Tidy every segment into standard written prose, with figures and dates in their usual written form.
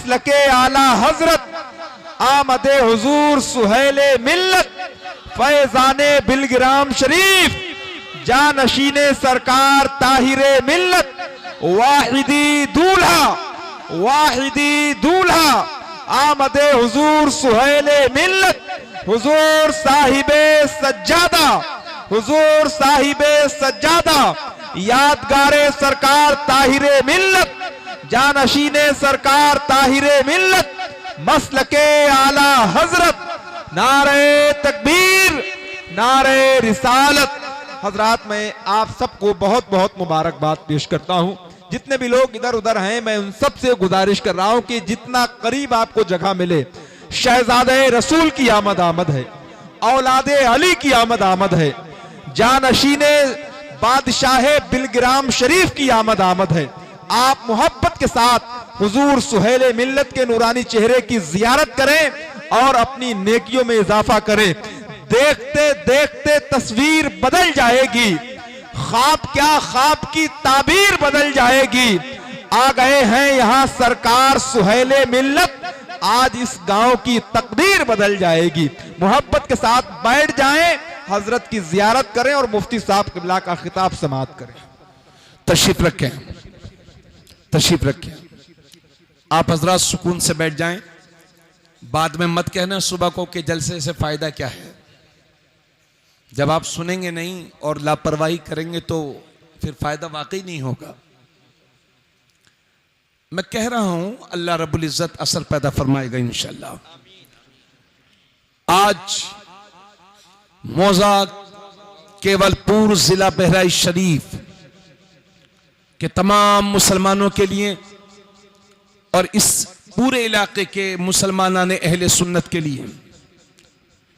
मसलके आला हजरत आमदे हुजूर सुहेले मिल्लत फैजाने बिलग्राम शरीफ जानशीने सरकार ताहिरे मिल्लत वाहिदी दूल्हा आमदे हुजूर सुहेले मिल्लत हुजूर साहिबे सज्जादा यादगारे सरकार ताहिरे मिल्लत जानशीने सरकार ताहिरे मिल्लत मसलके आला हजरत नारे तकबीर नारे रिसालत। हजरात, मैं आप सबको बहुत बहुत मुबारकबाद पेश करता हूं। जितने भी लोग इधर उधर हैं, मैं उन सब से गुजारिश कर रहा हूं कि जितना करीब आपको जगह मिले, शहजादे रसूल की आमद है, औलादे अली की आमद है, जानशीने बादशाह बिलग्राम शरीफ की आमद है। आप मोहब्बत के साथ हुजूर सुहेले मिल्लत के नूरानी चेहरे की जियारत करें और अपनी नेकियों में इजाफा करें। देखते देखते तस्वीर बदल जाएगी, ख्वाब की ताबीर बदल जाएगी। आ गए हैं यहां सरकार सुहेले मिल्लत, आज इस गांव की तकदीर बदल जाएगी। मोहब्बत के साथ बैठ जाएं, हजरत की जियारत करें और मुफ्ती साहब किबला का खिताब समाअत करें। तशरीफ रखें। आप हजरात सुकून से बैठ जाएं। बाद में मत कहना सुबह को कि जलसे से फायदा क्या है। जब आप सुनेंगे नहीं और लापरवाही करेंगे तो फिर फायदा वाकई नहीं होगा। मैं कह रहा हूं, अल्लाह रब्बुल इज्जत असर पैदा फरमाएगा इंशाअल्लाह। आज मौजा केवलपुर जिला बहराइच शरीफ के तमाम मुसलमानों के लिए और इस पूरे इलाके के मुसलमानाने अहले सुन्नत के लिए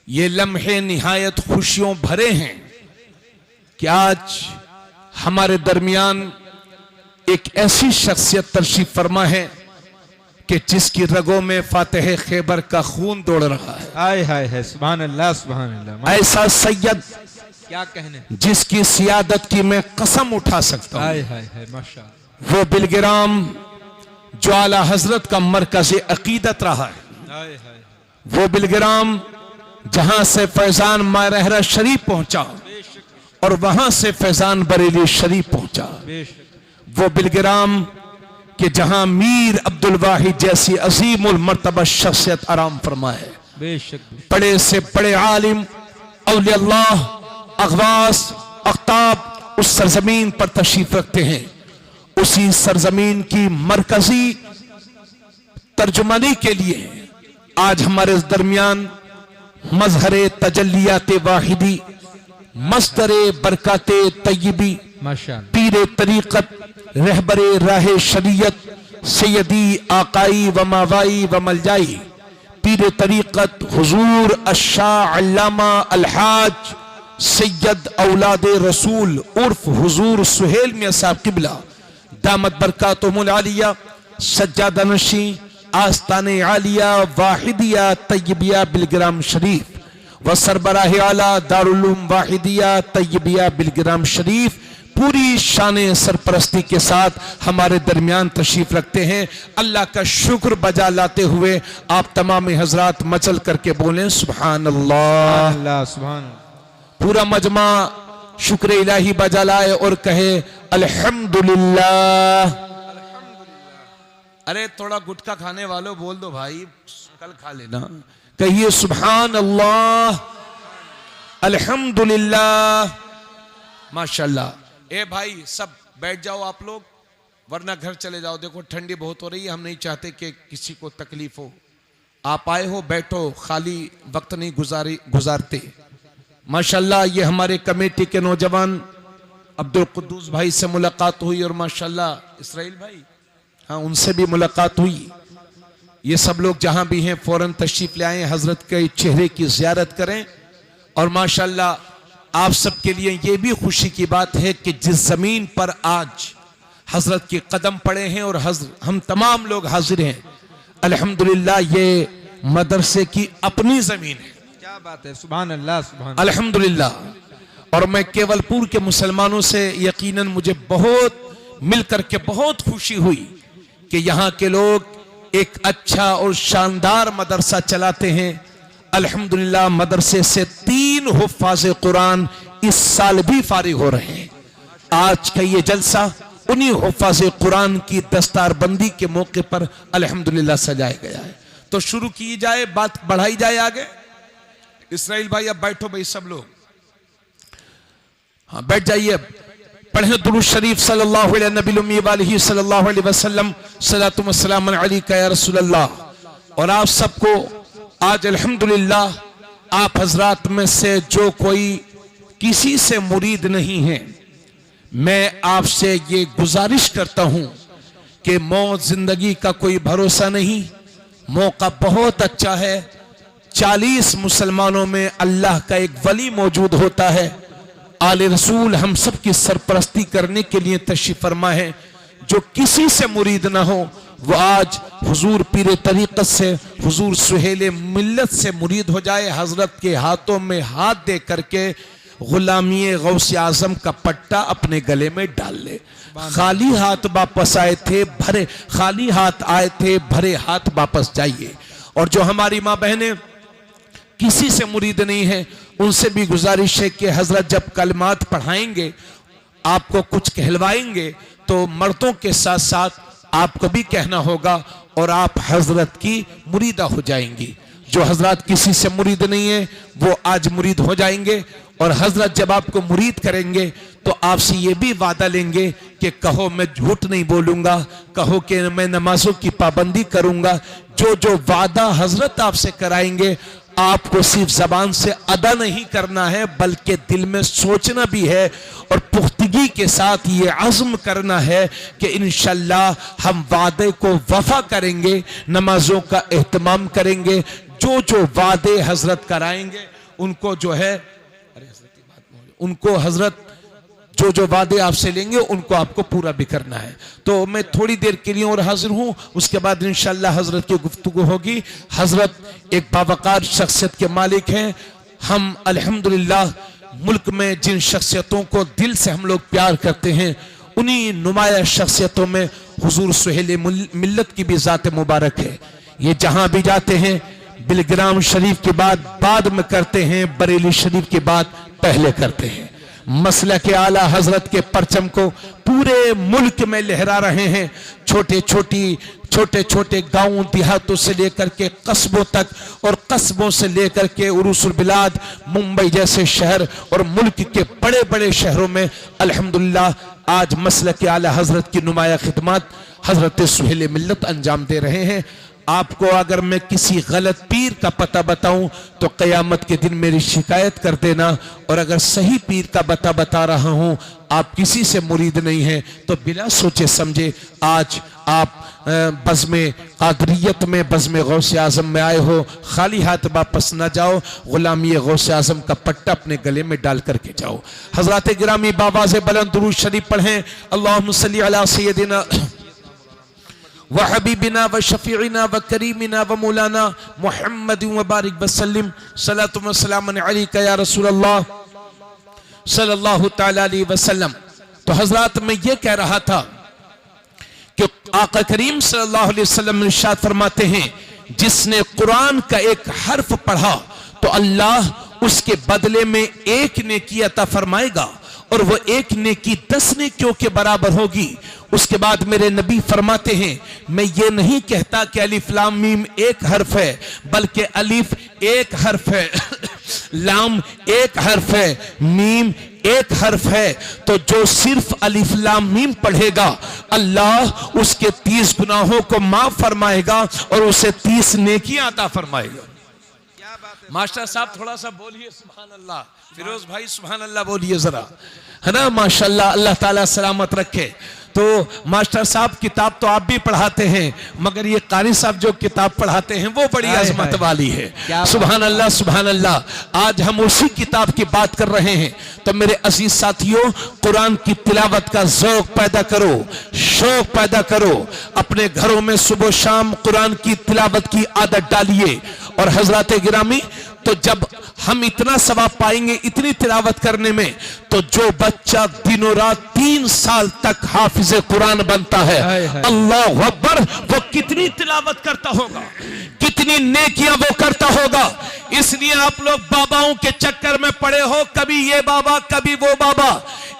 ये लम्हे निहायत खुशियों भरे हैं कि आज हमारे दरमियान एक ऐसी शख्सियत तशरीफ फरमा है कि जिसकी रगों में फातिह खैबर का खून दौड़ रहा है। हाय हाय है, सुभान अल्लाह सुभान अल्लाह। ऐसा सैयद क्या कहने, जिसकी सियादत की मैं कसम उठा सकता हूं। हाय हाय है, माशाअल्लाह। वो बिलग्राम जो आला हजरत का मरकज़ अकीदत रहा है, हाय हाय। वो बिलग्राम जहां से फैजान मारहरा शरीफ पहुंचा और वहां से फैजान बरेली शरीफ पहुंचा, वो बिलग्राम कि जहां मीर अब्दुल वाहिद जैसी अजीमुल मर्तबा शख्सियत आराम फरमाए, बड़े से बड़े आलिम औलिया अल्लाह अगवास अख्ताब उस सरजमीन पर तशरीफ रखते हैं। उसी सरजमीन की मरकजी तर्जुमानी के लिए आज हमारे दरमियान मजहरे तजल्लियात वाहिदी, मस्दरे बरकते तय्यबी, पीरे तरीकत, रहबरे राहे शरीयत, सैयदी आकाई व मावाई व मलजाई, पीरे तरीकत हुजूर अशाह अल्लामा अलहाज सैयद औलादे रसूल उर्फ हुजूर सुहेल मियां साहब किबला दामत बरकातुहुल आलिया, सज्जादा नशी आस्ताने आलिया वाहिदिया तय्यबिया बिलग्राम शरीफ व सरबराह आला दारुल उलूम वाहिदिया तय्यबिया बिलग्राम शरीफ पूरी शाने सरपरस्ती के साथ हमारे दरमियान तशरीफ रखते हैं। अल्लाह का शुक्र बजा लाते हुए आप तमाम हजरात मचल करके बोलें सुभान अल्लाह। पूरा मजमा शुक्र इलाही बजा लाए और कहे अल्हम्दुलिल्लाह। अरे थोड़ा गुटखा खाने वालों बोल दो भाई, कल खा लेना। कहिए सुभान अल्लाह, अल्हम्दुलिल्लाह, माशाल्लाह। ए भाई सब बैठ जाओ आप लोग, वरना घर चले जाओ। देखो ठंडी बहुत हो रही है, हम नहीं चाहते कि किसी को तकलीफ हो। आप आए हो, बैठो, खाली वक्त नहीं गुजारते। माशाल्लाह ये हमारे कमेटी के नौजवान अब्दुल कुद्दूस भाई से मुलाकात हुई और माशाल्लाह इसराइल भाई, हाँ उनसे भी मुलाकात हुई। ये सब लोग जहां भी हैं फौरन तशरीफ ले आए, हजरत के चेहरे की जियारत करें। और माशाल्लाह आप सबके लिए ये भी खुशी की बात है कि जिस जमीन पर आज हजरत के कदम पड़े हैं और हम तमाम लोग हाजिर हैं, अल्हम्दुलिल्लाह ये मदरसे की अपनी जमीन है। क्या बात है, सुभान अल्लाह सुभान अल्हम्दुलिल्लाह। और मैं केवलपुर के मुसलमानों से यकीनन मुझे बहुत मिलकर के बहुत खुशी हुई कि यहाँ के लोग एक अच्छा और शानदार मदरसा चलाते हैं। अल्हम्दुलिल्लाह मदरसे से 3 हुफ्फाज़ कुरान इस साल भी फारिग हो रहे हैं। आज का ये जलसा उन्हीं हुफ्फाज़ कुरान की दस्तारबंदी के मौके पर अल्हम्दुलिल्लाह सजाया गया है। तो शुरू की जाए, बात बढ़ाई जाए आगे। इसराइल भाई अब बैठो भाई, सब लोग हाँ बैठ जाइए। पढ़े दुरूद शरीफ सल्लल्लाहु अलैहि नबी उम्मी वालिही सल्लल्लाहु अलैहि वसल्लम सलातु व सलाम अलैका या रसूल अल्लाह। और आप सबको आज अल्हम्दुलिल्लाह आप हजरात में से जो कोई किसी से मुरीद नहीं है, मैं आपसे ये गुजारिश करता हूं कि मौत जिंदगी का कोई भरोसा नहीं, मौका बहुत अच्छा है। 40 मुसलमानों में अल्लाह का एक वली मौजूद होता है। आले रसूल हम सब की सरपरस्ती करने के लिए तशरीफ फरमा है। जो किसी से मुरीद ना हो वो आज हुजूर पीर तरीक़त से, हुजूर सुहेल मिल्लत से मुरीद हो जाए। हजरत के हाथों में हाथ दे करके गुलामी गौस आजम का पट्टा अपने गले में डाल ले। खाली हाथ वापस आए थे, भरे खाली हाथ आए थे, भरे हाथ वापस जाइए। और जो हमारी माँ बहनें किसी से मुरीद नहीं है, उनसे भी गुजारिश है कि हजरत जब कलमात पढ़ाएंगे, आपको कुछ कहलवाएंगे, तो मर्दों के साथ साथ आपको भी कहना होगा और आप हजरत की मुरीदा हो जाएंगी। जो हजरत किसी से मुरीद नहीं है वो आज मुरीद हो जाएंगे। और हजरत जब आपको मुरीद करेंगे तो आपसे ये भी वादा लेंगे कि कहो मैं झूठ नहीं बोलूंगा, कहो कि मैं नमाजों की पाबंदी करूंगा। जो जो वादा हजरत आपसे कराएंगे आपको सिर्फ जबान से अदा नहीं करना है, बल्कि दिल में सोचना भी है और पुख्तगी के साथ ये अज़्म करना है कि इंशाअल्लाह हम वादे को वफा करेंगे, नमाजों का एहतमाम करेंगे। जो जो वादे हजरत कराएंगे उनको जो है, उनको हजरत जो जो वादे आपसे लेंगे उनको आपको पूरा भी करना है। तो मैं थोड़ी देर के लिए और हाजिर हूं, उसके बाद इंशाअल्लाह हजरत की गुफ्तगू होगी। हजरत एक बावकार शख्सियत के मालिक हैं। हम अल्हम्दुलिल्लाह मुल्क में जिन शख्सियतों को दिल से हम लोग प्यार करते हैं, उन्हीं नुमाया शख्सियतों में हुजूर सुहेल मिल्लत की भी ज़ात मुबारक है। ये जहां भी जाते हैं बिलग्राम शरीफ की बात बाद में करते हैं, बरेली शरीफ की बात पहले करते हैं। मसलक के आला हजरत के परचम को पूरे मुल्क में लहरा रहे हैं। छोटे छोटे गांवों देहातों से लेकर के कस्बों तक और कस्बों से लेकर के उरूसुल बिलाद, मुंबई जैसे शहर और मुल्क के बड़े बड़े शहरों में अल्हम्दुलिल्लाह आज मसलक के आला हजरत की नुमाया खिदमत हजरत सुहेल मिल्लत अंजाम दे रहे हैं। आपको अगर मैं किसी गलत पीर का पता बताऊं तो क़यामत के दिन मेरी शिकायत कर देना। और अगर सही पीर का बता रहा हूं, आप किसी से मुरीद नहीं हैं, तो बिना सोचे समझे आज आप बज़्म क़ादरियत में, बज़्म गौस आज़म में आए हो। खाली हाथ वापस ना जाओ, गुलामी गौस आज़म का पट्टा अपने गले में डाल करके जाओ। हज़रात गिरामी बावाज़े बुलंद दुरूद शरीफ पढ़ें। अल्लाहुम्मा सल्ली अला सय्यदिना व हबीबिना व शफीइना व करीमिना व मौलाना मुहम्मद व बारिक वसल्लम सलातु व सलाम अलैका या रसूल अल्लाह सल्लल्लाहु तआला अलैहि वसल्लम। तो हजरत मैं ये कह रहा था कि आका करीम सल्लल्लाहु अलैहि वसल्लम इरशाद फरमाते हैं, जिसने कुरान का एक हर्फ पढ़ा तो अल्लाह उसके बदले में एक नेकी अता फरमाएगा और वो एक नेकी 10 नेकियों के बराबर होगी। उसके बाद मेरे नबी फरमाते हैं, मैं ये नहीं कहता कि अलिफ लाम मीम एक हर्फ है, बल्कि अलिफ एक हर्फ है, लाम एक हर्फ है, मीम एक हर्फ है। तो जो सिर्फ अलिफ लाम मीम पढ़ेगा अल्लाह उसके 30 गुनाहों को माफ फरमाएगा और उसे 30 नेकियां अता फरमाएगा। मास्टर साहब थोड़ा सा बोलिए सुभान अल्लाह। फिरोज भाई सुभान अल्लाह बोलिए जरा, है ना। माशाल्लाह, अल्लाह ताला सलामत रखे। तो मास्टर साहब किताब तो आप भी पढ़ाते हैं, मगर ये कारी साहब जो किताब पढ़ाते हैं वो बड़ी अजमत वाली है। सुभान अल्लाह सुभान अल्लाह। आज हम उसी किताब की बात कर रहे हैं। तो मेरे अजीज साथियों, कुरान की तिलावत का ज़ौक़ पैदा करो, शौक पैदा करो। अपने घरों में सुबह शाम कुरान की तिलावत की आदत डालिए। और हजरत गिरामी, तो जब हम इतना सवाब पाएंगे इतनी तिलावत करने में, तो जो बच्चा दिनों रात 3 साल तक हाफिज कुरान बनता है, अल्लाह अकबर, वो कितनी तिलावत करता होगा, कितनी नेकियां वो करता होगा। इसलिए आप लोग बाबाओं के चक्कर में पड़े हो, कभी ये बाबा कभी वो बाबा।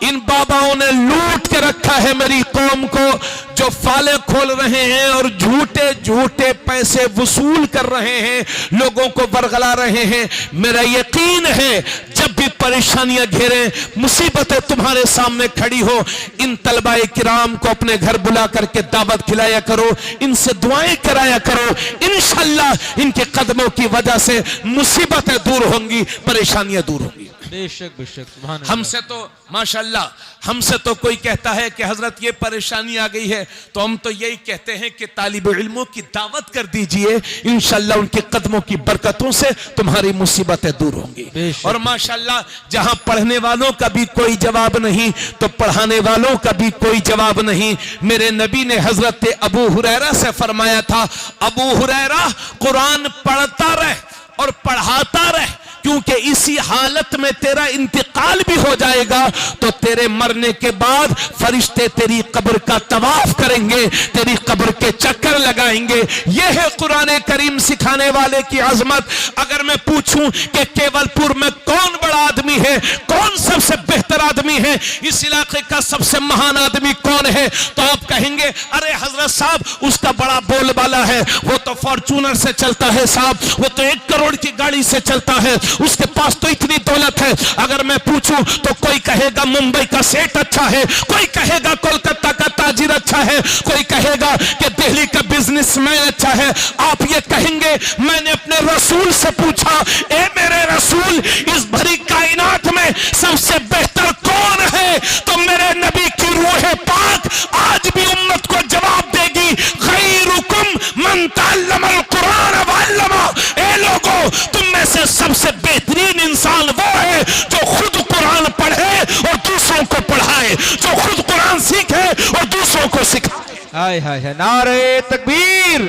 इन बाबाओं ने लूट के रखा है मेरी कौम को, जो फाले खोल रहे हैं और झूठे झूठे पैसे वसूल कर रहे हैं, लोगों को बरगला रहे हैं। मेरा यकीन है जब भी परेशानियां घेरे, मुसीबतें तुम्हारे सामने खड़ी हो, इन तलबाए किराम को अपने घर बुला करके दावत खिलाया करो, इनसे दुआएं कराया करो। इंशाअल्लाह इनके कदमों की वजह से मुसीबतें दूर होंगी, परेशानियां दूर होंगी। बेशक बेशक, सुभान अल्लाह। हमसे तो माशाअल्लाह, हमसे तो कोई कहता है कि हजरत ये परेशानी आ गई है, तो हम तो यही कहते हैं कि तालिब इल्मों की दावत कर दीजिए, इंशाअल्लाह उनके कदमों की बरकतों से तुम्हारी मुसीबतें दूर होंगी। और माशाअल्लाह जहां पढ़ने वालों का भी कोई जवाब नहीं, तो पढ़ाने वालों का भी कोई जवाब नहीं। मेरे नबी ने हजरत अबू हुरैरा से फरमाया था, अबू हुरैरा कुरान पढ़ता रह और पढ़ाता रह, क्योंकि इसी हालत में तेरा इंतकाल भी हो जाएगा, तो तेरे मरने के बाद फरिश्ते तेरी कब्र का तवाफ करेंगे, तेरी कब्र के चक्कर लगाएंगे। यह है कुरान करीम सिखाने वाले की अजमत। अगर मैं पूछूं कि केवलपुर में कौन बड़ा आदमी है, कौन सबसे बेहतर आदमी है, इस इलाके का सबसे महान आदमी कौन है, तो आप कहेंगे अरे हजरत साहब उसका बड़ा बोलबाला है, वो तो फॉर्चूनर से चलता है साहब, वो तो 1 करोड़ की गाड़ी से चलता है, उसके पास तो इतनी दौलत है। अगर मैं पूछूं तो कोई कहेगा मुंबई का सेठ अच्छा है, कोई कहेगा कोलकाता का ताजिर अच्छा है, कोई कहेगा कि दिल्ली का बिजनेसमैन अच्छा है। आप ये कहेंगे मैंने अपने रसूल से पूछा, ए मेरे रसूल इस भरी कायनात में सबसे बेहतर कौन है, तो मेरे नबी की रूह पाक आज भी उम्मत को जवाब देगी, खैरुकुम मन तअल्लमल कुरान व अल्लमा। ए लोगों, तुम में से सबसे बेहतरीन इंसान वो है जो खुद कुरान पढ़े और दूसरों को पढ़ाए, जो खुद कुरान सीखे और दूसरों को सिखाए। हाय हाय हाय, नारे तकबीर,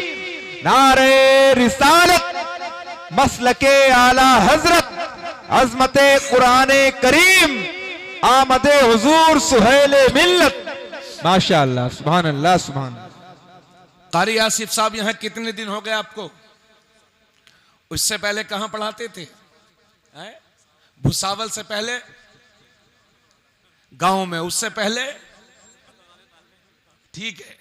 नारे रिसालत, मसलके आला हजरत, अजमते कुराने करीम, आमदे हुजूर सुहेले मिल्लत। माशाअल्लाह, सुभान अल्लाह, सुभान अल्लाह। कारी आसिफ साहब यहां कितने दिन हो गए आपको? उससे पहले कहां पढ़ाते थे? भुसावल से पहले गांव में, उससे पहले ठीक है।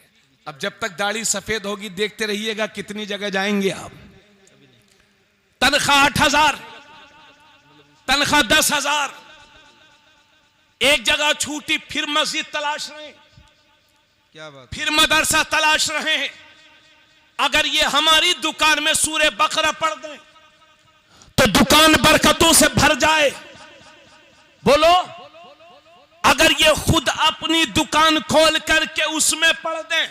अब जब तक दाढ़ी सफेद होगी देखते रहिएगा कितनी जगह जाएंगे आप। तनख्वाह 8,000, तनख्वाह 10,000, एक जगह छूटी फिर मस्जिद तलाश रहे, क्या बात, फिर मदरसा तलाश रहे हैं। अगर ये हमारी दुकान में सूरे बकरा पढ़ दें तो दुकान बरकतों से भर जाए। बोलो, अगर ये खुद अपनी दुकान खोल करके उसमें पढ़ दें,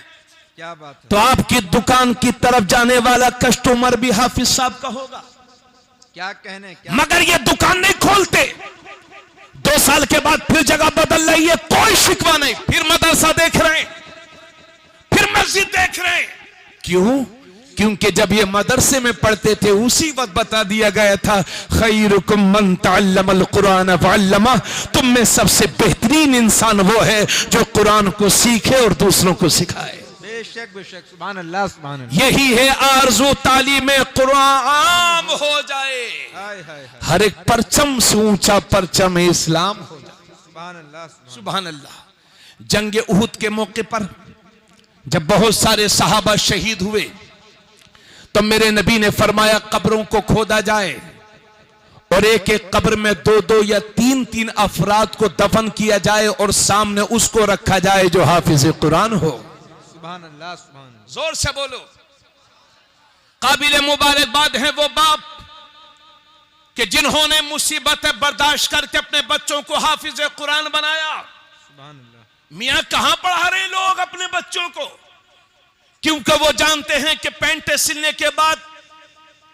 क्या बात है, तो आपकी दुकान की तरफ जाने वाला कस्टमर भी हाफिज साहब का होगा। क्या कहने, क्या मगर ये दुकान नहीं खोलते, 2 साल के बाद फिर जगह बदल रही है, कोई शिकवा नहीं, फिर मदरसा देख रहे हैं, फिर मस्जिद देख रहे हैं। क्यों? क्योंकि जब ये मदरसे में पढ़ते थे उसी वक्त बता दिया गया था, खैरुकुम मन तअल्लमल कुरान व अल्लमा, तुम में सबसे बेहतरीन इंसान वो है जो कुरान को सीखे और दूसरों को सिखाए। बेशक बेशक, सुभान अल्लाह, सुभान अल्लाह। यही है आरज़ू तालीम कुरान आम हो जाए, हाय हाय हाय, हर एक परचम से ऊंचा परचम इस्लाम हो जाए। सुभान अल्लाह, सुभान अल्लाह। जंग उहुद के मौके पर जब बहुत सारे सहाबा शहीद हुए, तो मेरे नबी ने फरमाया कब्रों को खोदा जाए और एक एक कब्र में 2-2 या 3-3 अफराद को दफन किया जाए और सामने उसको रखा जाए जो हाफिज कुरान हो। सुभान अल्लाह, सुभान अल्लाह। जोर से बोलो। काबिल मुबारकबाद है वो बाप कि जिन्होंने मुसीबतें बर्दाश्त करके अपने बच्चों को हाफिज कुरान बनाया। सुभान अल्लाह। मियां कहां पढ़ा रहे लोग अपने बच्चों को, क्योंकि वो जानते हैं कि पैंटे सिलने के बाद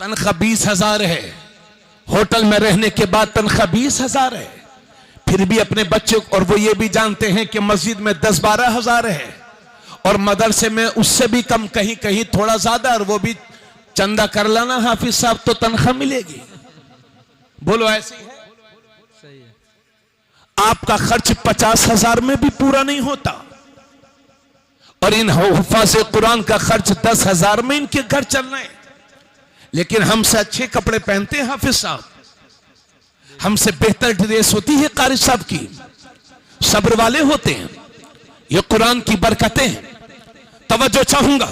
तनख्वाह 20,000 है, होटल में रहने के बाद तनख्वाह 20,000 है, फिर भी अपने बच्चे, और वो ये भी जानते हैं कि मस्जिद में 10-12 हजार है और मदरसे में उससे भी कम, कहीं कहीं थोड़ा ज्यादा, और वो भी चंदा कर लाना हाफिज साहब तो तनख्वाह मिलेगी। बोलो ऐसे ही है? सही है। आपका खर्च 50,000 में भी पूरा नहीं होता, और इन हुफ़ाज़ कुरान का खर्च 10,000 में इनके घर चल रहे हैं। लेकिन हमसे अच्छे कपड़े पहनते हैं हाफिज साहब, हमसे बेहतर ड्रेस होती है कारी साहब की, सब्र वाले होते हैं। ये कुरान की बरकतें हैं। तवज्जो चाहूंगा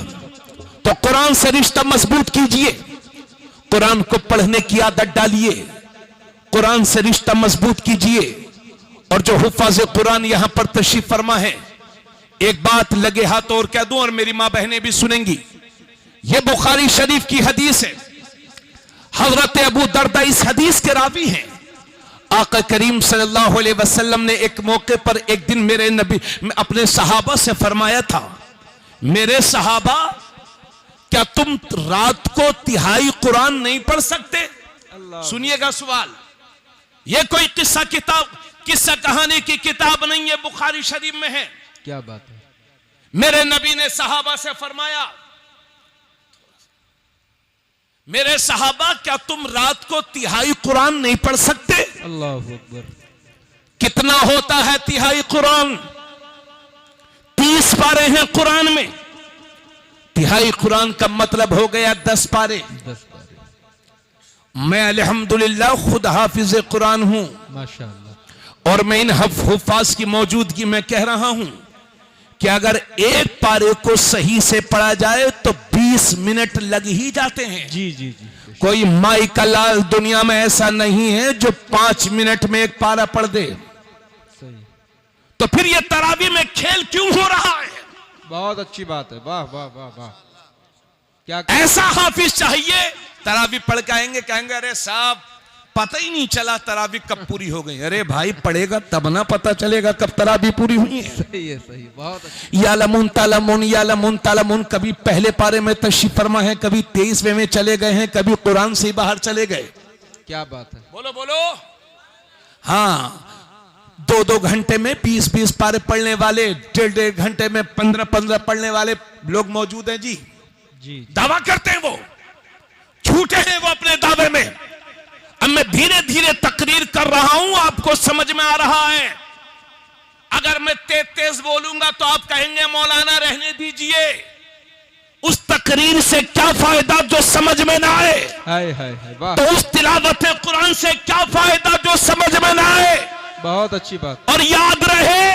तो कुरान से रिश्ता मजबूत कीजिए, कुरान को पढ़ने की आदत डालिए, कुरान से रिश्ता मजबूत कीजिए। और जो हुफ़ाज़ कुरान यहां पर तशरीफ फरमा है, एक बात लगे हाथ और कह दूं, और मेरी मां बहनें भी सुनेंगी। यह बुखारी शरीफ की हदीस है। हजरत अबू दरदा इस हदीस के रावी हैं। आका करीम सल्लल्लाहु अलैहि वसल्लम ने एक मौके पर एक दिन मेरे नबी अपने सहाबा से फरमाया था, मेरे सहाबा, क्या तुम रात को तिहाई कुरान नहीं पढ़ सकते? सुनिएगा सवाल, यह कोई किस्सा कहानी की किताब नहीं है, बुखारी शरीफ में है। क्या बात है। मेरे नबी ने सहाबा से फरमाया, मेरे सहाबा, क्या तुम रात को तिहाई कुरान नहीं पढ़ सकते? अल्लाह अकबर। कितना होता है तिहाई कुरान? 30 पारे हैं कुरान में। तिहाई कुरान का मतलब हो गया 10 पारे। 10 पारे। मैं अल्हम्दुलिल्लाह खुद हाफिज कुरान हूं, माशाअल्लाह। और मैं इन हुफ़ाज़ की मौजूदगी में कह रहा हूं कि अगर एक पारे को सही से पढ़ा जाए तो 20 मिनट लग ही जाते हैं। जी जी जी। कोई माई का लाल दुनिया में ऐसा नहीं है जो 5 मिनट में एक पारा पढ़ दे। सही। तो फिर ये तरावी में खेल क्यों हो रहा है? बहुत अच्छी बात है। वाह वाह वाह वाह। क्या ऐसा हाफिज चाहिए, तरावी पढ़ के आएंगे, कहेंगे अरे साहब पता ही नहीं चला तरावी कब पूरी हो गई। अरे भाई पढ़ेगा तब ना पता चलेगा कब तरावी पूरी हुई है। सही है, सही, बहुत अच्छी। यालमुन तालमुन, कभी पहले पारे में तशरीफ फरमा है, कभी 23वें में चले गए हैं, कभी कुरान से बाहर चले गए। क्या बात है। बोलो बोलो। हाँ, 2-2 घंटे में 20-20 पारे पढ़ने वाले, 1.5 घंटे में 15-15 पढ़ने वाले लोग मौजूद हैं जी। जी। दावा करते हैं, वो झूठे हैं वो अपने दावे में। अब मैं धीरे धीरे तकरीर कर रहा हूं, आपको समझ में आ रहा है। अगर मैं तेज बोलूंगा तो आप कहेंगे मौलाना रहने दीजिए। उस तकरीर से क्या फायदा जो समझ में ना आए? हाय हाय हाय, वाह। तो उस तिलावत कुरान से क्या फायदा जो समझ में ना आए? बहुत अच्छी बात। और याद रहे,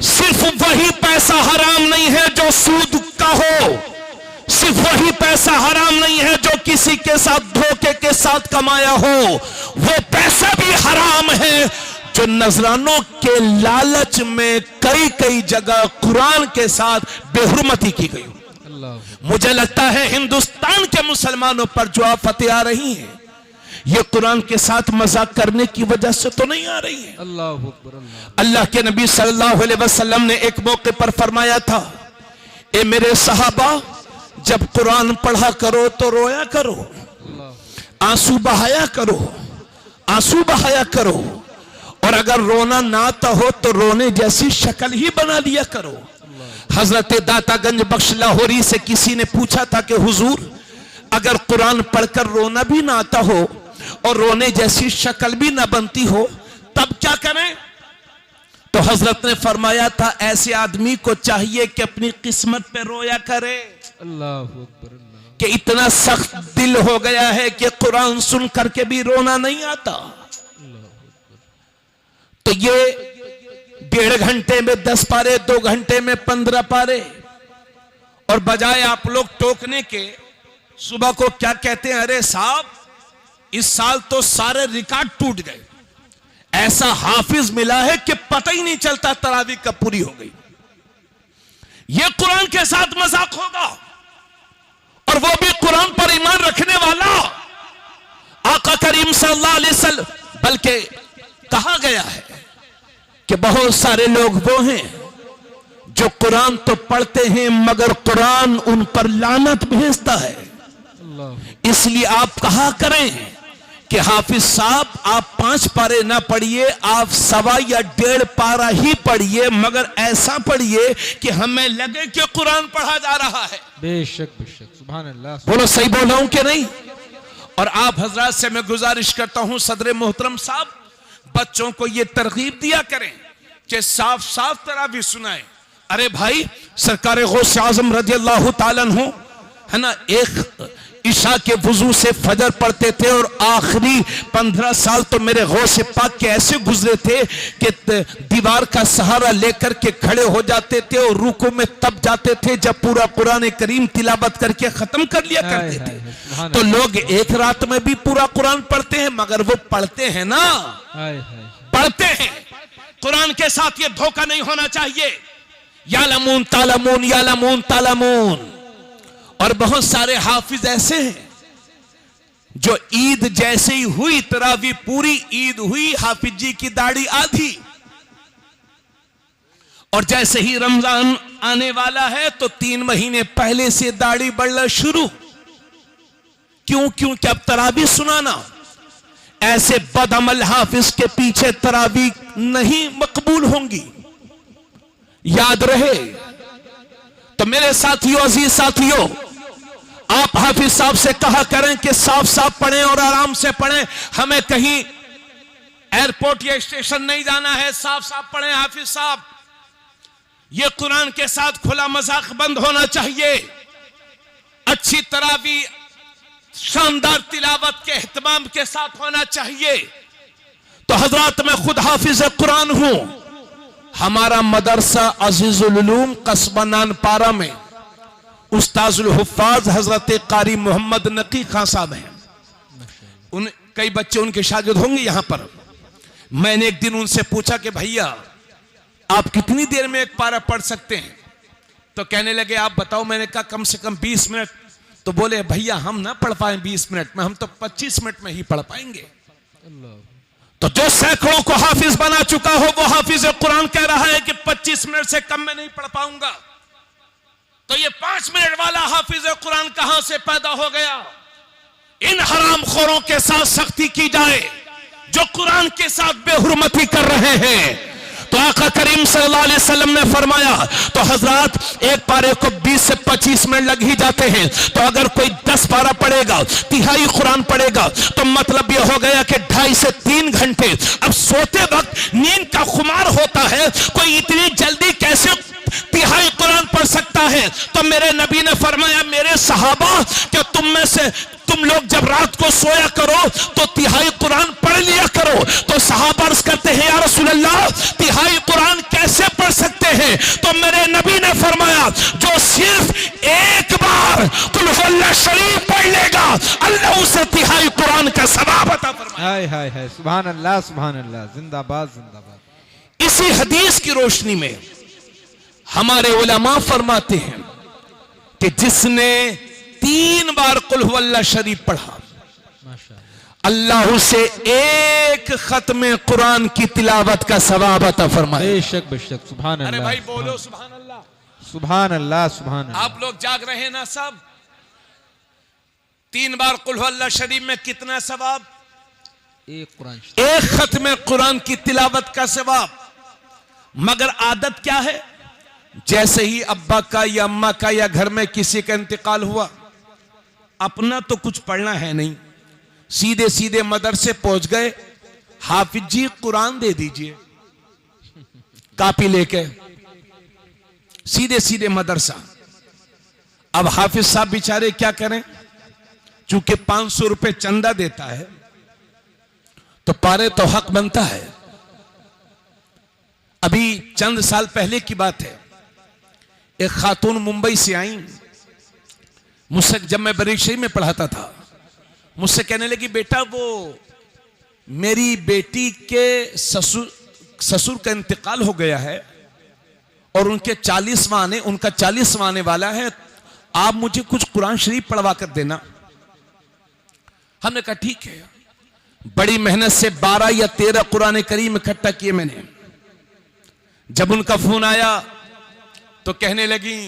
सिर्फ वही पैसा हराम नहीं है जो सूद का हो, सिर्फ वही पैसा हराम नहीं है जो किसी के साथ धोखे के साथ कमाया हो, वो पैसा भी हराम है जो नजरानों के लालच में कई कई जगह कुरान के साथ बेहुरमती की गई। अल्लाह। मुझे लगता है हिंदुस्तान के मुसलमानों पर जो आफतें आ रही हैं, ये कुरान के साथ मजाक करने की वजह से तो नहीं आ रही है। अल्लाह अकबर। अल्लाह। अल्लाह के नबी सल्लल्लाहु अलैहि वसल्लम ने एक मौके पर फरमाया था, ए मेरे सहाबा, जब कुरान पढ़ा करो तो रोया करो, आंसू बहाया करो, आंसू बहाया करो, और अगर रोना ना आता हो तो रोने जैसी शक्ल ही बना लिया करो। हजरत दातागंज बख्श लाहौरी से किसी ने पूछा था कि हुजूर, अगर कुरान पढ़कर रोना भी ना आता हो और रोने जैसी शक्ल भी ना बनती हो तब क्या करें? तो हजरत ने फरमाया था, ऐसे आदमी को चाहिए कि अपनी किस्मत पे रोया करे। अल्लाह अकबर। अल्लाह। कि इतना सख्त दिल हो गया है कि कुरान सुन करके भी रोना नहीं आता। तो ये 1.5 घंटे में 10 पारे, 2 घंटे में 15 पारे, और बजाय आप लोग टोकने के सुबह को क्या कहते हैं, अरे साहब इस साल तो सारे रिकॉर्ड टूट गए, ऐसा हाफिज मिला है कि पता ही नहीं चलता तरावी कब पूरी हो गई। यह कुरान के साथ मजाक होगा, और वो भी कुरान पर ईमान रखने वाला। आका करीम सल्लल्लाहु अलैहि वसल्लम, बल्कि कहा गया है कि बहुत सारे लोग वो हैं जो कुरान तो पढ़ते हैं मगर कुरान उन पर लानत भेजता है। अल्लाह। इसलिए आप कहा करें कि हाफिज साहब, आप 5 पारे ना पढ़िए, आप 1.25 या 1.5 पारा ही पढ़िए, मगर ऐसा पढ़िए कि हमें लगे कि कुरान पढ़ा जा रहा है। बेशक बेशक, सुभान अल्लाह। बोलो सही बोल रहा हूं कि नहीं? और आप हजरात से मैं गुजारिश करता हूं, सदर मोहतरम साहब बच्चों को ये तरगीब दिया करें कि साफ साफ तरावी सुनाए। अरे भाई, सरकार गौस आजम रज़ी अल्लाह ताला अन्हु है ना, एक ईशा के वजू से फजर पढ़ते थे और आखिरी 15 साल तो मेरे गौस पाक के ऐसे गुजरे थे कि दीवार का सहारा लेकर के खड़े हो जाते थे और रुकू में तब जाते थे जब पूरा कुरान करीम तिलावत करके खत्म कर लिया करते थे। तो लोग एक रात में भी पूरा कुरान पढ़ते हैं, मगर वो पढ़ते हैं ना, पढ़ते हैं। कुरान के साथ ये धोखा नहीं होना चाहिए। यालमून तालमून, यालमून तालमून। और बहुत सारे हाफिज ऐसे हैं जो ईद जैसे ही हुई, तरावी पूरी ईद हुई, हाफिज जी की दाढ़ी आधी, और जैसे ही रमजान आने वाला है तो 3 महीने पहले से दाढ़ी बढ़ना शुरू। क्यों? क्योंकि अब तरावी सुनाना। ऐसे बदअमल हाफिज के पीछे तरावी नहीं मकबूल होंगी, याद रहे। तो मेरे साथियों, अजीज साथियों, आप हाफिज साहब से कहा करें कि साफ साफ पढ़ें और आराम से पढ़ें। हमें कहीं एयरपोर्ट या स्टेशन नहीं जाना है, साफ साफ पढ़ें हाफिज साहब। यह कुरान के साथ खुला मजाक बंद होना चाहिए। अच्छी तरावी शानदार तिलावत के एहतमाम के साथ होना चाहिए। तो हजरात, मैं खुद हाफिज कुरान हूं। हमारा मदरसा अजीजुल उलूम कस्बा नानपारा में उस्ताजुल हुफ्फाज हजरत कारी मोहम्मद नकी खान साहब हैं। उन कई बच्चे उनके शागिर्द होंगे यहां पर। मैंने एक दिन उनसे पूछा कि भैया आप कितनी देर में एक पारा पढ़ सकते हैं? तो कहने लगे आप बताओ। मैंने कहा कम से कम 20 मिनट। तो बोले भैया हम ना पढ़ पाए 20 मिनट में, हम तो 25 मिनट में ही पढ़ पाएंगे। तो जो सैकड़ों को हाफिज बना चुका हो वो हाफिज कुरान कह रहा है कि 25 मिनट से कम में नहीं पढ़ पाऊंगा। तो ये 5 मिनट वाला हाफिज कुरान कहां से पैदा हो गया? इन हरामखोरों के साथ सख्ती की जाए जो कुरान के साथ बेहुरमती कर रहे हैं। तो आका करीम सल्लल्लाहु अलैहि वसल्लम ने फरमाया, तो हजरात एक पारे को 20 से 25 मिनट लग ही जाते हैं। तो अगर कोई 10 पारा पढ़ेगा, तिहाई कुरान पढ़ेगा, तो मतलब यह हो गया कि 2.5 से 3 घंटे। अब सोते वक्त नींद का खुमार होता है, कोई इतनी जल्दी कैसे तिहाई कुरान पढ़ सकता है? तो मेरे नबी ने फरमाया, मेरे सहाबा कि तुम लोग जब रात को सोया करो तो तिहाई कुरान पढ़ लिया करो। तो सहाबा अर्ज करते हैं, या रसूल अल्लाह तिहाई कुरान कैसे पढ़ सकते हैं? तो मेरे नबी ने फरमाया, जो सिर्फ एक बार कुल हुवल्लाह शरीफ पढ़ लेगा, अल्लाह उसे तिहाई कुरान का सवाब अता फरमाएगा। हाय हाय हाय, सुभान अल्लाह सुभान अल्लाह, जिंदाबाद जिंदाबाद। इसी हदीस की रोशनी में हमारे उलमा फरमाते हैं कि जिसने 3 बार कुल हुवल्लाह शरीफ पढ़ा, अल्लाह से एक खत्म कुरान की तिलावत का सवाब अता फरमाए। बेशक बेशक, सुभान अल्लाह। अरे भाई बोलो सुभान अल्लाह, सुभान अल्लाह सुभान अल्लाह। आप लोग जाग रहे हैं ना सब? 3 बार कुल हुवल्लाह शरीफ में कितना सवाब? एक खत्म कुरान की तिलावत का सवाब। मगर आदत क्या है? जैसे ही अब्बा का या अम्मा का या घर में किसी का इंतकाल हुआ, अपना तो कुछ पढ़ना है नहीं, सीधे सीधे मदरसे पहुंच गए, हाफिज जी कुरान दे दीजिए, कॉपी लेके सीधे सीधे मदरसा। अब हाफिज साहब बेचारे क्या करें? चूंकि 500 रुपए चंदा देता है तो पारे तो हक बनता है। अभी चंद साल पहले की बात है, एक खातून मुंबई से आई मुझसे, जब मैं बरेली में पढ़ाता था, मुझसे कहने लगी बेटा वो मेरी बेटी के ससुर का इंतकाल हो गया है और उनका 40वां आने वाला है, आप मुझे कुछ कुरान शरीफ पढ़वा कर देना। हमने कहा ठीक है। बड़ी मेहनत से 12 या 13 कुरान करीम इकट्ठा किए मैंने। जब उनका फोन आया तो कहने लगी,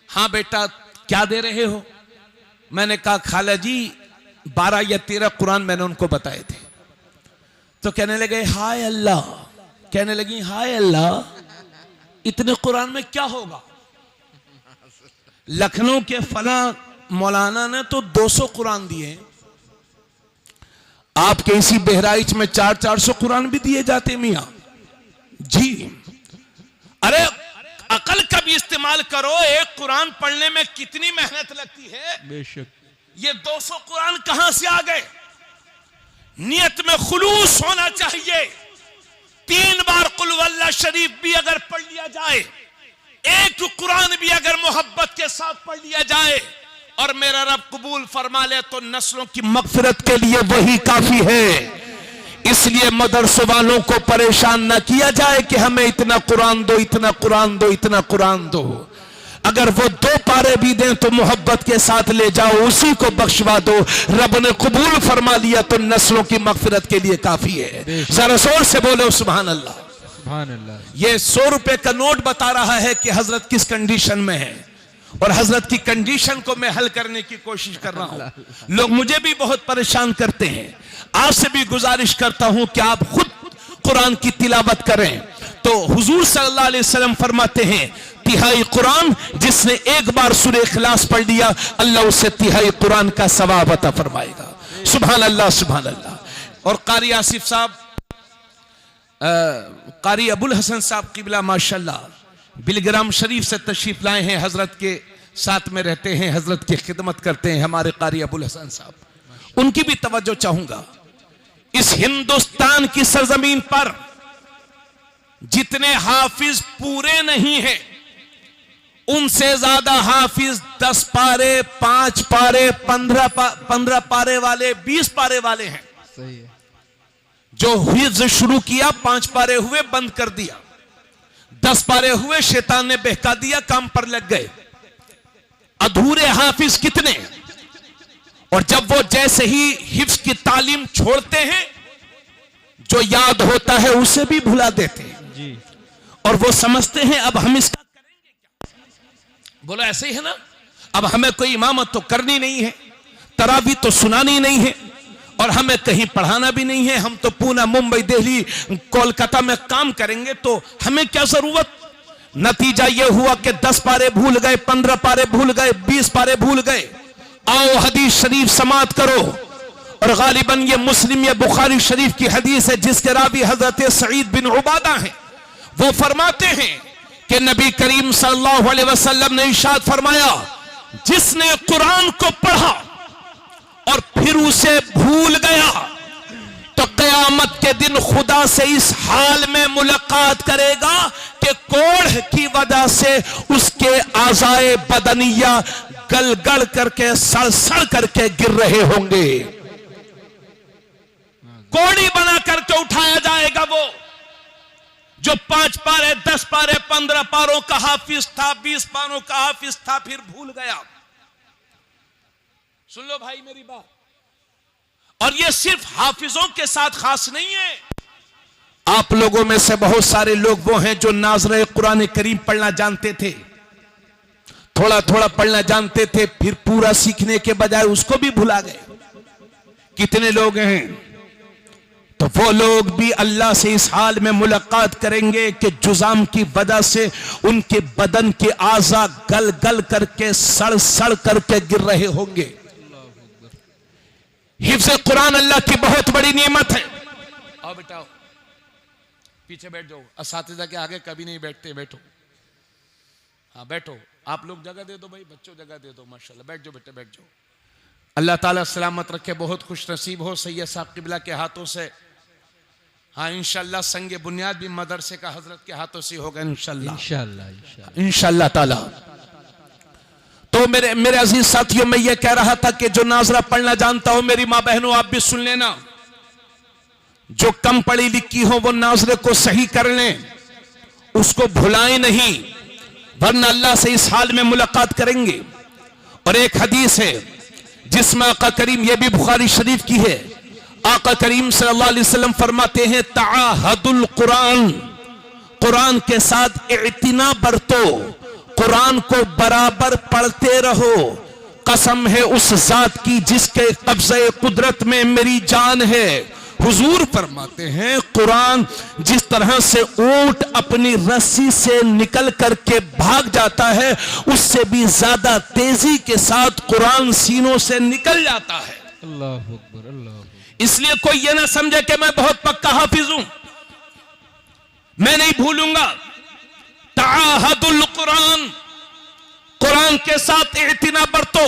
हाँ बेटा क्या दे रहे हो? मैंने कहा खाला जी 12 या 13 कुरान मैंने उनको बताए थे। तो कहने लगे हाय अल्लाह, कहने लगी हाय अल्लाह, इतने कुरान में क्या होगा? लखनऊ के फला मौलाना ने तो 200 कुरान दिए, आपके इसी बहराइच में 400 कुरान भी दिए जाते मियां जी। अरे अकल का भी इस्तेमाल करो, एक कुरान पढ़ने में कितनी मेहनत लगती है। बेशक। ये 200 कुरान कहां से आ गए। नियत में खुलूस होना चाहिए। 3 बार कुल वल्लाह शरीफ भी अगर पढ़ लिया जाए, एक कुरान भी अगर मोहब्बत के साथ पढ़ लिया जाए और मेरा रब कबूल फरमा ले तो नस्लों की मगफिरत के लिए वही काफी है। इसलिए मदरसों वालों को परेशान ना किया जाए कि हमें इतना कुरान दो, इतना कुरान दो, इतना कुरान दो। अगर वो 2 पारे भी दें तो मोहब्बत के साथ ले जाओ, उसी को बख्शवा दो। रब ने कबूल फरमा लिया तो नस्लों की मगफिरत के लिए काफी है। जरा जोर से बोलो सुभान अल्लाह। सुभान अल्लाह। ये 100 रुपए का नोट बता रहा है कि हजरत किस कंडीशन में है, और हजरत की कंडीशन को मैं हल करने की कोशिश कर रहा हूं। लोग मुझे भी बहुत परेशान करते हैं। आपसे भी गुजारिश करता हूं कि आप खुद कुरान की तिलावत करें। तो हुजूर सल्लल्लाहु अलैहि वसल्लम फरमाते हैं, तिहाई कुरान जिसने एक बार सूरह इखलास पढ़ लिया, अल्लाह उसे तिहाई कुरान का सवाब अता फरमाएगा। सुभान अल्लाह, सुभान अल्लाह। और कारी आसिफ साहब, कारी अबुल हसन साहब किबला माशाल्लाह बिलग्राम शरीफ से तशरीफ लाए हैं, हजरत के साथ में रहते हैं, हजरत की खिदमत करते हैं हमारे कारी अबुल हसन साहब। उनकी भी तवज्जो चाहूंगा। इस हिंदुस्तान की सरजमीन पर जितने हाफिज पूरे नहीं हैं, उनसे ज्यादा हाफिज 10 पारे, 5 पारे, 15 पारे वाले, 20 पारे वाले हैं। सही है। जो हिफ्ज शुरू किया 5 पारे हुए, बंद कर दिया। 10 पारे हुए, शैतान ने बहका दिया, काम पर लग गए। अधूरे हाफिज कितने। और जब वो जैसे ही हिफ्ज की तालीम छोड़ते हैं, जो याद होता है उसे भी भुला देते हैं जी। और वो समझते हैं अब हम इसका करेंगे क्या। बोलो ऐसे ही है ना। अब हमें कोई इमामत तो करनी नहीं है, तरावी तो सुनानी नहीं है, और हमें कहीं पढ़ाना भी नहीं है। हम तो पूना, मुंबई, दिल्ली, कोलकाता में काम करेंगे, तो हमें क्या जरूरत। नतीजा यह हुआ कि 10 पारे भूल गए, 15 पारे भूल गए, 20 पारे भूल गए। आओ हदीस शरीफ समात करो। और गालिबन ये मुस्लिम या बुखारी शरीफ की हदीस है, जिसके रावी हजरत सईद बिन उबादा हैं। वो फरमाते हैं कि नबी करीम सल्लल्लाहु अलैहि वसल्लम ने इरशाद फरमाया, जिसने कुरान को पढ़ा और फिर उसे भूल गया, तो कयामत के दिन खुदा से इस हाल में मुलाकात करेगा कि कोढ़ की वजह से उसके आज़ाए बदनिया गल गल करके, सड़ सड़ करके गिर रहे होंगे। कोड़ी बना करके उठाया जाएगा वो जो 5 पारे, 10 पारे, 15 पारों का हाफिज था, 20 पारों का हाफिज था, फिर भूल गया। सुन लो भाई मेरी बात। और ये सिर्फ हाफिजों के साथ खास नहीं है। आप लोगों में से बहुत सारे लोग वो हैं जो नाज़रे कुरान करीम पढ़ना जानते थे, थोड़ा थोड़ा पढ़ना जानते थे, फिर पूरा सीखने के बजाय उसको भी भुला गए। कितने लोग हैं। तो वो लोग भी अल्लाह से इस हाल में मुलाकात करेंगे कि जुजाम की वजह से उनके बदन के आज़ा गल गल करके, सड़ सड़ करके गिर रहे होंगे। हिफ्ज़ कुरान अल्लाह की बहुत बड़ी नेमत है। आओ बेटा, पीछे बैठ जाओ। असातिज़ा के आगे कभी नहीं बैठते, बैठो। हाँ बैठो। आप लोग जगह दे दो भाई, बच्चों जगह दे दो। माशाल्लाह, बैठ जाओ बेटे, बैठ जाओ। अल्लाह ताला सलामत रखे, बहुत खुश नसीब हो सैयद साहब किबला के हाथों से। हाँ इंशाल्लाह संगे बुनियाद भी मदरसे का हजरत के हाथों से होगा इंशाल्लाह, इंशाल्लाह, इंशाल्लाह ताला। तो मेरे अजीज साथियों, मैं ये कह रहा था कि जो नाजरा पढ़ना जानता हो, मेरी माँ बहनों आप भी सुन लेना। जो कम पढ़ी लिखी हो वो नाजरे को सही कर लें, उसको भुलाएं नहीं, वरना अल्लाह से इस हाल में मुलाकात करेंगे। और एक हदीस है जिसमें आका करीम, यह भी बुखारी शरीफ की है, आका करीम सल्लल्लाहु अलैहि वसल्लम फरमाते हैं, तआहदुल कुरान, कुरान के साथ इत्तिना बरतो, कुरान को बराबर पढ़ते रहो। कसम है उस जात की जिसके कब्ज़े कुदरत में मेरी जान है। हुजूर फरमाते हैं, कुरान जिस तरह से ऊंट अपनी रस्सी से निकल करके भाग जाता है, उससे भी ज्यादा तेजी के साथ कुरान सीनों से निकल जाता है। अल्लाह अकबर, अल्लाह। इसलिए कोई ये ना समझे कि मैं बहुत पक्का हाफिज हूं, मैं नहीं भूलूंगा। ताहदुल कुरान, कुरान के साथ इत्मीनान बरतो।